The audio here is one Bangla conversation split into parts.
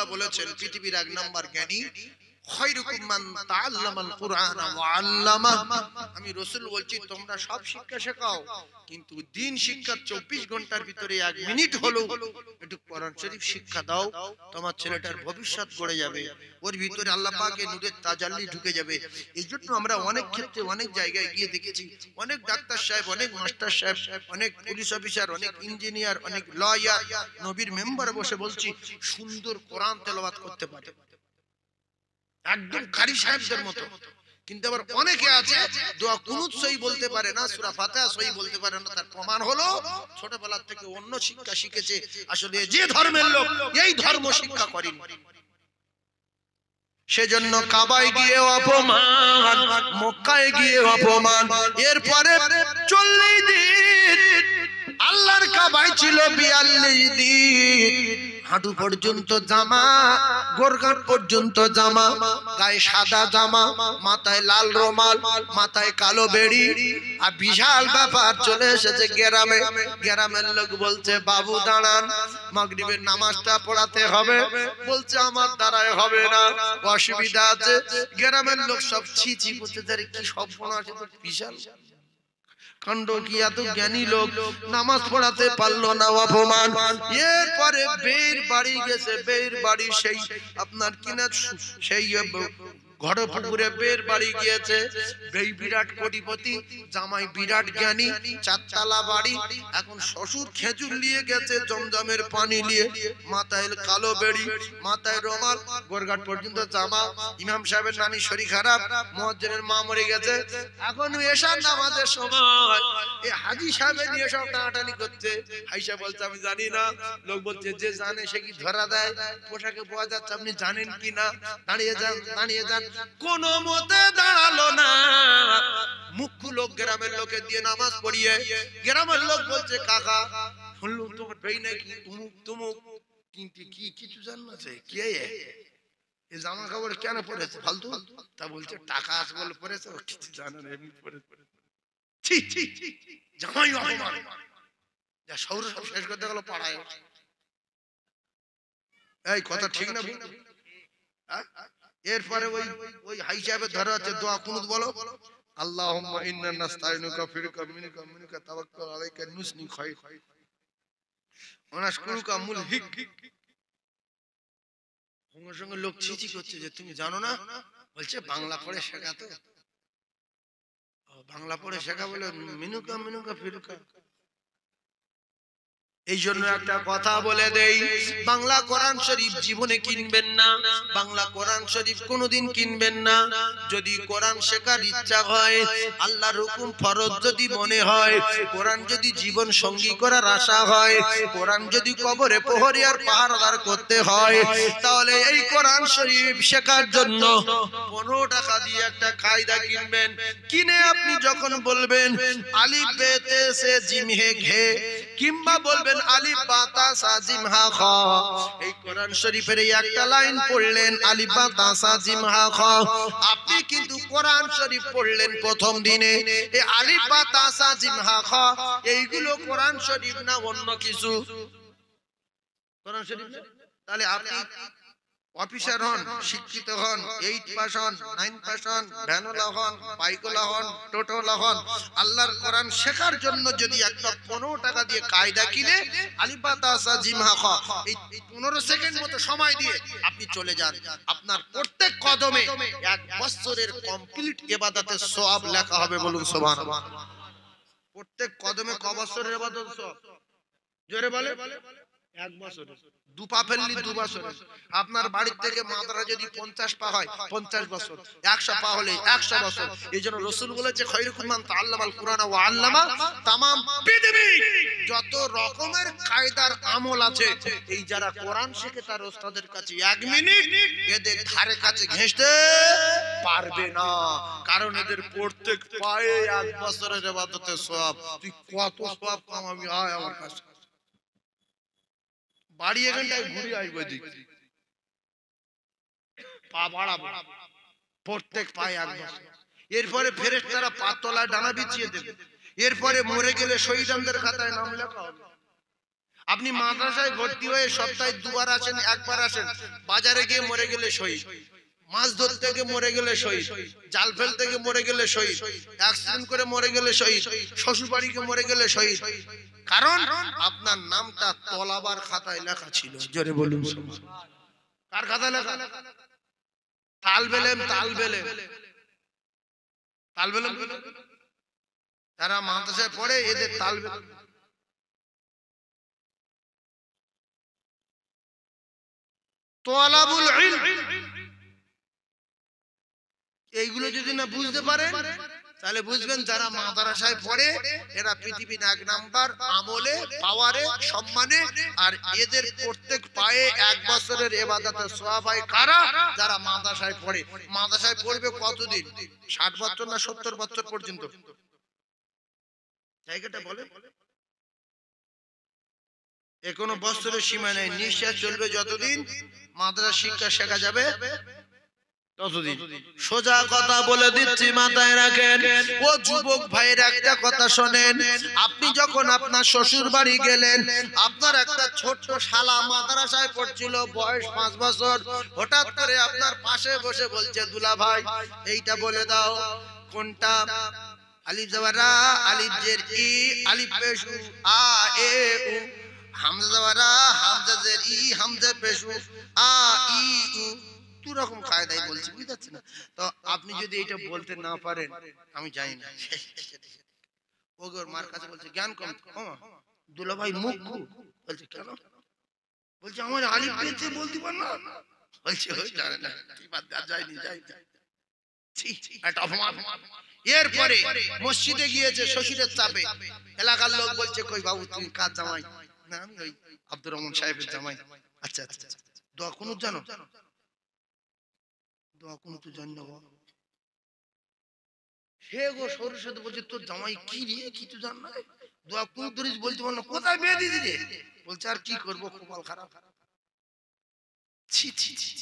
রাসূলুল্লাহ বলেছেন পৃথিবীর এক নাম্বার জ্ঞানী খায়রুকুম মান তাআল্লামাল কুরআন ওয়া আল্লামা। আমি রাসূল বলছি তোমরা সব শিক্ষা শেখাও, কিন্তু দিন শিক্ষা 24 ঘন্টার ভিতরে 1 মিনিট হলো একটু কোরআন শরীফ শিক্ষা দাও, তোমার ছেলেটার ভবিষ্যৎ গড়ে যাবে, ওর ভিতরে আল্লাহ পাকের নূরের তাজাল্লি ঢুকে যাবে। এইজন্য আমরা অনেক ক্ষেত্রে অনেক জায়গায় গিয়ে দেখেছি অনেক ডাক্তার সাহেব, অনেক মাস্টার সাহেব, অনেক পুলিশ অফিসার, অনেক ইঞ্জিনিয়ার, অনেক লয়ার নবীর মেম্বার বসে বলছি সুন্দর কোরআন তেলাওয়াত করতে পারে, একদম কারি সাহেবদের মতো। কিন্তু আবার অনেকে আছে দোয়া কুনুত সহি বলতে পারে না, সূরা ফাতিহা সহি বলতে পারে না। তার প্রমাণ হলো ছোটবেলা থেকে অন্য শিক্ষা শিখেছে, আসলে যে ধর্মের লোক এই ধর্ম শিক্ষা করেনি। সেজন্য কাবায় গিয়ে অপমান, মক্কায় গিয়ে অপমান। এরপরে 40 দিন আল্লাহর কাবায় ছিল 42 দিন, হাঁটু পর্যন্ত জামা, গোরগাট পর্যন্ত জামা, গায়ে সাদা জামা, মাথায় লাল রুমাল, মাথায় কালো বেড়ি। আর বিশাল ব্যাপার চলে এসেছে গ্রামে। গ্রামের লোক বলছে বাবু দাঁড়ান, মাগরিবের নামাজটা পড়াতে হবে। বলছে আমার দ্বারাই হবে না, অসুবিধা আছে। গ্রামের লোক সব ছিছি করতে পারে, কি সব শোনা আছে তো বিশাল কাণ্ড, কি এত জ্ঞানী লোক নামাজ পড়াতে পারলো না, অপমান। এরপরে বের বাড়ি গেছে, বের বাড়ি সেই আপনার কিনা সেই ঘরে পুকুরে বের বাড়ি গিয়েছে। বেই বিরাট কোটিপতি, জামাই বিরাট জ্ঞানী, 4 তলা বাড়ি। এখন শ্বশুর খেজুর নিয়ে গেছে, জমজমের পানি নিয়ে, মাথায় কালো বেড়ি, মাথায় রুমাল, গোরগাট পর্যন্ত জামা। ইমাম সাহেবের নানি শরীর খারাপ, মুয়াজ্জিনের মা মরে গেছে। এখন এশার নামাজের সময় এই হাজী সাহেবের নিয়ে সব টানাটানি করছে। আয়েশা বলছে আমি জানি না। লোক বলছে যে জানে সে কি ধরা দেয়? পোশাকে পাওয়া যাচ্ছে, আপনি জানেন কি না? দাঁড়িয়ে যান, দাঁড়িয়ে যান। কোন মতে দাঁড়ালো না, মুখ্য লোক গ্রামের লোকে দিয়ে নামাজ পড়িয়ে। গ্রামের লোক বলছে কাকা শুনলুম তোমার পেই নাকি তুমুক তুমুক, কিন্তু কি কিছু জানছে কে এই জামা কাপড় কেন পরেছে ফালতু? তা বলছে টাকা আছে বলে পরেছে, ও কিছু জানে না, এমনি পরেছে। ছি ছি, জামাই অপমান, যা সৌর সব শেষ করতে গেল পাড়ায়। এই কথা ঠিক না? এরপরে ওই হাই সাহেবের ধরে আছে, দোয়া কুনুত বলো। আল্লাহুম্মা ইন্না নাস্তাইনুকা ফিরকা মিনকা মিনকা তাওয়াক্কাল আলাইকা নুসনি খায়র ওয়া নাশকুরুকা মুলহিক। সঙ্গে সঙ্গে লোক ছিছি করছে যে তুমি জানো না? বলছে বাংলা পড়ে শেখা তো। বাংলা পড়ে শেখা বলে মিনুকা মিনুকা ফিরকা। এই জন্য একটা কথা বলে দেই, বাংলা কোরআন শরীফ জীবনে কিনবেন না, বাংলা কোরআন শরীফ কোনোদিন কিনবেন না। যদি কোরআন শেখার ইচ্ছা হয়, আল্লাহর হুকুম ফরজ যদি মনে হয়, কোরআন যদি জীবন সঙ্গী করার আশা হয়, কোরআন যদি কবরে প্রহরী আর পাহারাদার করতে হয়, তাহলে এই কোরআন শরীফ শেখার জন্য 15 টাকা দিয়ে একটা কায়দা কিনবেন। কিনে আপনি যখন বলবেন আলিফ বে তে সে জিম হে ঘে, কিংবা বলবেন আলিফ বা তা সা জিম হা খ, এই কোরআন শরীফের এই একটা লাইন পড়লেন আলিফ বা তা সা জিম হা খ, আপনি কিন্তু কোরআন শরীফ পড়লেন প্রথম দিনে। এই আলিফ বা তা সা জিম হা খ এইগুলো কোরআন শরীফ না অন্য কিছু? কোরআন শরীফ না? তাহলে আপনি অফিসার হন, শিক্ষিত হন, 8 পাস হন, 9 পাস হন, ভ্যানওয়ালা হন, বাইকওয়ালা হন, টোটোওয়ালা হন, আল্লাহর কোরআন শেখার জন্য যদি একটা 15 টাকা দিয়ে কায়দা কিনে আলিফ বা তা সা জিম হা খ এই 15 সেকেন্ড মতো সময় দিয়ে আপনি চলে যান, আপনার প্রত্যেক কদমে 1 বছরের কমপ্লিট ইবাদতের সওয়াব লেখা হবে। বলুন সুবহানাল্লাহ। প্রত্যেক কদমে ক বছরের ইবাদত সওয়াব? জোরে বলে 1 বছর। 2 পা ফেললি 2 বছর। আপনার বাড়ির থেকে মাদ্রা যদি 50 পা হয় 50 বছর, 100 পা হলে 100 বছর। এইজন্য রাসূল বলেছে খায়রুকুম মান তাআল্লামাল কুরআন ওয়া আল্লামা। तमाम পৃথিবী যত রকমের কায়দার আমল আছে, এই যারা কোরআন শিখে তার ওস্তাদের কাছে 1 মিনিট এদের ধারে কাছে ঘেঁষতে পারবে না, কারণ এদের প্রত্যেক পায়ে 1 বছরের ইবাদতের সওয়াব। তুই কত সওয়াব কামাবি আয় আমার কাছে। বাড়ি এখানটায় ঘুরে আসবে, পা বাড়াবো, প্রত্যেক পায়ে 1 বছর। এরপরে ফেরেশতারা পাতলা ডানা বিছিয়ে দেবে। এরপরে মরে গেলে শহীদদের খাতায় নাম লেখা হবে। আপনি মাদ্রাসায় ভর্তি হয়ে সপ্তাহে দুবার আসেন, একবার আসেন, বাজারে গিয়ে মরে গেলে শহীদ, মাছ ধরতে গিয়ে মরে গেলে শহীদ, জাল ফেলতে গিয়ে মরে গেলে শহীদ, অ্যাক্সিডেন্ট করে মরে গেলে শহীদ, শ্বশুর বাড়িকে মরে গেলে শহীদ। কারণ আপনার নামটা তলাবার খাতায় লেখা ছিল। জোরে বলুন। কার খাতায় লেখা? তালবেলেম, তালবেলেম, তালবেলেম। যারা মাদ্রাসায় পড়ে এদের তালবেলেম। তোয়ালাবুল ইলম, এইগুলো যদি না বুঝতে পারেন তাহলে বুঝবেন যারা মাদ্রাসায় পড়ে এরা পৃথিবীর এক নাম্বার আমলে, পাওয়ারে, সম্মানে। আর এদের প্রত্যেক পায়ে 1 বছরের ইবাদতের সওয়াব হয় কারা? যারা মাদ্রাসায় পড়ে। মাদ্রাসায় পড়বে কতদিন? 60 বছর না 70 বছর পর্যন্ত? জায়গাটা বলে এ কোনো বছরের সীমা নেই, নিঃশ্বাস চলবে যতদিন মাদ্রাসা শিক্ষা শেখা যাবে ততদিন। সোজা কথা বলে দিচ্ছি, মাথায় রাখেন। ও যুবক ভাইয়ের একটা কথা শোনেন, আপনি যখন আপনার শ্বশুর বাড়ি গেলেন, আপনার একটা ছোট্ট শালা মাদ্রাসায় পড়ছিল, বয়স 5 বছর, হঠাৎ করে আপনার পাশে বসে বলছে, দুলা ভাই এইটা বলে দাও কোনটা? আলিফ জাওয়ারা, আলিফ জের ই, আলিফ পেশু আ এ উ, হামজা জাওয়ারা, হামজা জের ই, হামজা পেশু আ ই উ। দু রকম কায়দায় বলছি, বুঝতে পারছেন না? তো আপনি যদি এটা বলতে না পারেন, আমি জানি না। ওকে ওর মার কাছে বলছে জ্ঞান কম। দুলা ভাই মুখ বলছে কেন? বলছে আমার আলিফ পেয়েছে বলতে পার না। বলছে ওই জানে না, যাইনি যাই। একটা অপমান। এরপরে মসজিদে গিয়েছে শ্বশুরের চাপে, এলাকার লোক বলছে কই বাবু তুমি কার জামাই? না আমি ওই আব্দুর রহমান সাহেবের জামাই। আচ্ছা আচ্ছা, দোয়া কুনুত জানো? দোয়া কুনুত জানি না। সে গো সরুর সাথে বলছে তোর জামাই কি রে, কি তুই জান না? দোয়া কুনুত ধরিস বলতে পার না, কোথায় বিয়ে দিদি রে? বলছে আর কি করবো, কপাল খারাপ। ছি ছি ছি,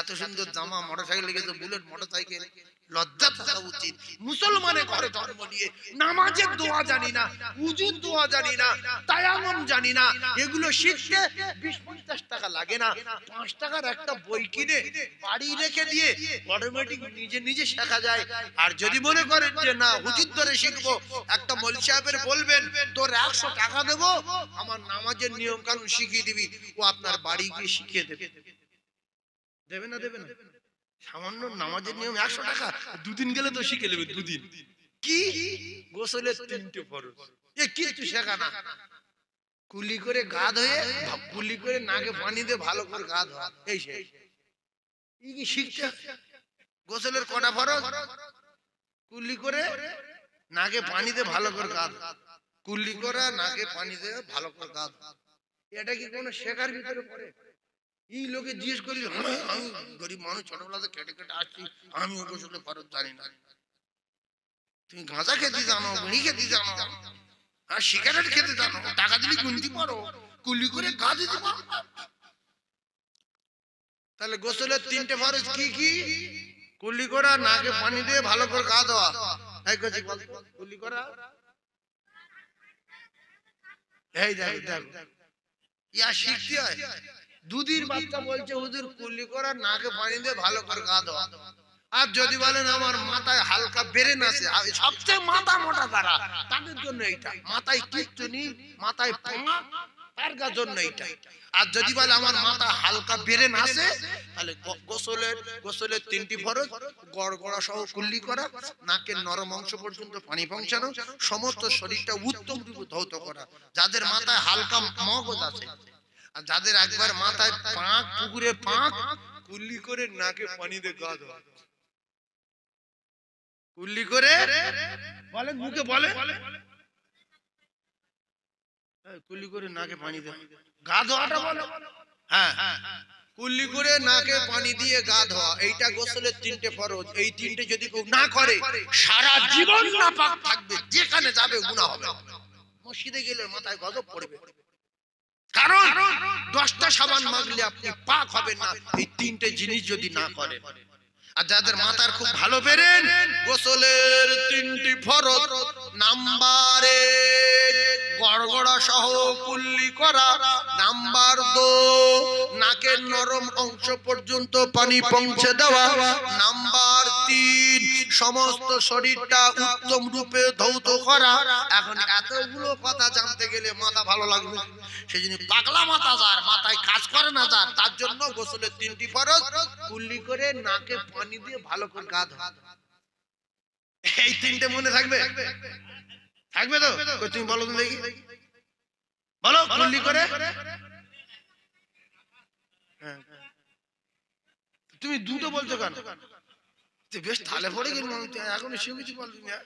এত সুন্দর জামা, মোটরসাইকেল গেছে, বুলেট মোটরসাইকেল। লজ্জা থাকা উচিত। মুসলমানের ঘরে জন্ম নিয়ে নামাজের দোয়া জানি না, উজুর দোয়া জানি না, তায়াম্মুম জানি না, এগুলো শিখতে 20-50 টাকা লাগে না। 5 টাকার একটা বই কিনে বাড়ি রেখে দিয়ে অটোমেটিক নিজে নিজে শেখা যায়। আর যদি মনে করেন যে না হুজুর ধরে শিখবো, একটা মৌলভী সাহেবের বলবেন তোর 100 টাকা দেবো, আমার নামাজের নিয়ম কানুন শিখিয়ে দিবি, ও আপনার বাড়ি গিয়ে শিখিয়ে দেবে। দেবে না? দেবে না? সামান্য নামাজের নিয়ম 100 টাকা, 2 দিন গেলে তো শিখে নেবে। 2 দিন কি? গোসলের 3টে ফরজ, এ কিছু শেখা না। কুলি করে গা ধুয়ে, কুলি করে নাকে পানি দিয়ে ভালো করে গা ধোয়া, এই শেষ। কি শিখতে? গোসলের কটা ফরজ? কুলি করে নাকে পানি দিয়ে ভালো করে গা ধোয়া, কুলি করা, নাকে পানি দিয়ে ভালো করে গা ধোয়া। এটা কি কোনো শেখার ভিতরে পড়ে? এই লোকে জিজ্ঞেস করি, আমি গরিব মানুষ, ছোটবেলাতে কেটে কেটে আসছি, আমি ও গোসলে ফরজ জানি না। তুমি গাঁজা খেতে জানো, বিড়ি খেতে জানো, আর সিগারেট খেতে জানো, টাকা দিলে গুনতে পারো, কুলি করে গা দিতে পারো। তাহলে গোসলের 3টে ফরজ কি কি? কুলি করা, নাকে পানি দিয়ে ভালো করে গা দেওয়া। কুলি করা, এই দেখো দেখো, ইয়া শিখতে হয়। দুধের বাচ্চা বলছে হুজুর কুলি করা, নাকে পানি দিয়ে ভালো করে গা দেওয়া। আর যদি বলেন আমার মাথায় হালকা ব্রেন আছে, সবচেয়ে মাথা মোটা তারা, তাদের জন্য এইটা। মাথায় কিচ্ছু নেই, মাথায় পোঙা, তার জন্য এইটা। আর যদি বলে আমার মাথা হালকা ব্রেন আছে, তাহলে গোসলের 3টি ফরজ, গড়গড়া সহ কুল্লি করা, নাকের নরম অংশ পর্যন্ত পানি পৌঁছানো, সমস্ত শরীরটা উত্তম রূপে ধৌত করা। যাদের মাথায় হালকা মগজ আছে, আর যাদের একবার মাথায় পাক, পুকুরে পাক, কুল্লি করে নাকে পানি দিয়ে গা ধোয়া। কুল্লি করে বলেন, মুখে বলে, কুল্লি করে নাকে পানি দিয়ে গা ধোয়াটা বলো। হ্যাঁ, কুল্লি করে নাকে পানি দিয়ে গা ধোয়া, এইটা গোসলের 3টে ফরজ। এই 3টে যদি কেউ না করে সারা জীবন নাপাক থাকবে, যেখানে যাবে গুনাহ হবে। মসজিদে গেলে মাথায় গজব পড়বে, কারণ 10টা সাবান মাগলে আপনি পাক হবেন না, এই 3টে জিনিস যদি না করেন। আর যাদের মাথার খুব ভালো বেরেন, গোসলের 3টি ফরজ নাম্বারে গড়গড়া সহ কুল্লি করা, নাম্বার 2 নাকের নরম অংশ পর্যন্ত পানি পৌঁছে দেওয়া, নাম্বার 3 সমস্ত শরীরটা উত্তম রূপে ধৌত করা। এখন এতগুলো কথা জানতে গেলে মাথা ভালো লাগবে, সেই জন্য পাগলা মাথা যার মাথায় কাজ করে না যার, তার জন্য গোসলের 3টি ফরজ কুল্লি করে নাকে পানি দিয়ে ভালো করে গা ধোয়া। এই 3টে মনে থাকবে? থাকবে তো? তুমি বলো তো দেখি, বলো কুল্লি করে। তুমি দুটো বলছো কেন? বেশ তালে পড়ে গেল এখন, সে কিছু বলছি না।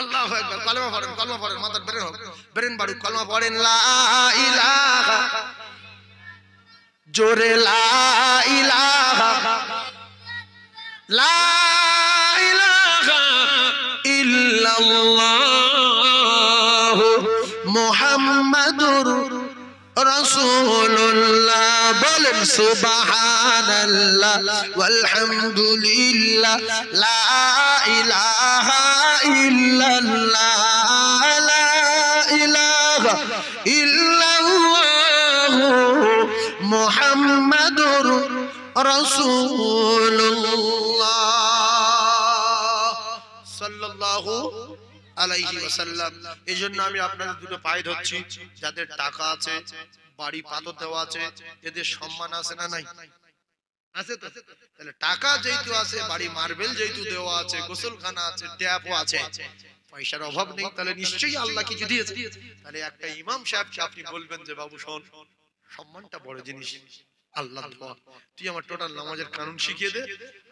আল্লাহু আকবার, কলমা পড়েন, কলমা পড়েন, মাথার ব্রেন হোক, ব্রেন বাড়ুক, কলমা পড়েন। লা ইলাহা, জোরে লা ইলাহা, লা ইলাহা ইল্লাল্লাহ মুহাম্মাদুর রাসূলুল্লাহ। বলেন সুবহানাল্লাহ ওয়ালহামদুলিল্লাহ, লা ইলাহা ইল্লাল্লাহ, লা ইলাহা ইল্লাল্লাহ মুহাম্মাদুর রাসূলুল্লাহ সাল্লাল্লাহু আলাইহি ওয়াসাল্লাম। এইজন্য আমি আপনাদের দুটো পায়ে ধরছি, যাদের টাকা আছে, বাড়ি পাথর দেওয়া আছে, এদের সম্মান আছে না নাই? আছে তো? তাহলে টাকা যেহেতু আছে, বাড়ি মার্বেল যেহেতু দেওয়া আছে, গোসলখানা আছে, ট্যাপও আছে, পয়সার অভাব নেই, তাহলে নিশ্চয়ই আল্লাহ কিছু দিয়েছে। তাহলে একটা ইমাম সাহেবকে আপনি বলবেন যে বাবু শোন, সম্মানটা বড় জিনিস, আল্লাহ দোয়া, তুই আমার টোটাল নামাজের কানুন শিখিয়ে দে,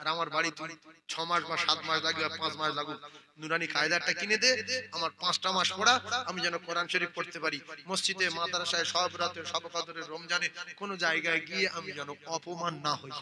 আর আমার বাড়ি তুই 6 মাস বা 7 মাস লাগবে, 5 মাস লাগুক, নুরানি কায়দাটা কিনে দে, আমার 5টা মাস পড়া, আমি যেন কোরআন শরীফ পড়তে পারি, মসজিদে, মাদ্রাসায়, সব রাতে, সব কদরে, রমজানে, কোন জায়গায় গিয়ে আমি যেন অপমান না হই।